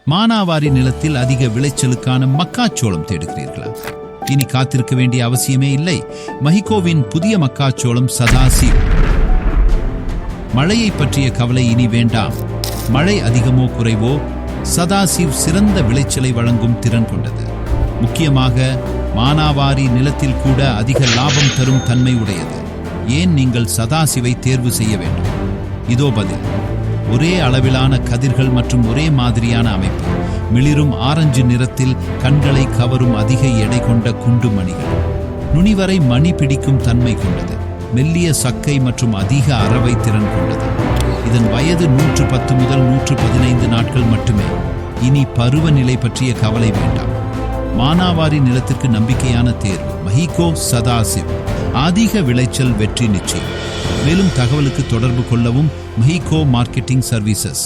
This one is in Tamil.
மானாவாரி நிலத்தில் அதிக விளைச்சலுக்கான மக்காச்சோளம் தேடுகிறீர்களா? இனி காத்திருக்க வேண்டிய அவசியமே இல்லை. மஹிகோவின் புதிய மக்காச்சோளம் சதாசிவ். மழையை பற்றிய கவலை இனி வேண்டாம். மழை அதிகமோ குறைவோ, சதாசிவ் சிறந்த விளைச்சலை வழங்கும் திறன் கொண்டது. முக்கியமாக மானாவாரி நிலத்தில் கூட அதிக லாபம் தரும் தன்மை உடையது. ஏன் நீங்கள் சதாசிவை தேர்வு செய்ய வேண்டும்? இதோ பதில். ஒரே அளவிலான கதிர்கள் மற்றும் ஒரே மாதிரியான அமைப்பு, மிளிரும் ஆரஞ்சு நிறத்தில் கண்களை கவரும் அதிக எடை கொண்ட குண்டு மணிகள், நுனிவரை மணி பிடிக்கும் தன்மை கொண்டது, மெல்லிய சக்கை மற்றும் அதிக அரவை திறன் கொண்டது. இதன் வயது 110 முதல் 115 நாட்கள் மட்டுமே. இனி பருவநிலை பற்றிய கவலை வேண்டாம். மானாவாரி நிலத்திற்கு நம்பிக்கையான தேர்வு மஹிகோ சதாசிவ். அதிக விளைச்சல், வெற்றி நிச்சயம். மேலும் தகவலுக்கு தொடர்பு கொள்ளவும். மஹிகோ மார்க்கெட்டிங் சர்வீசஸ்.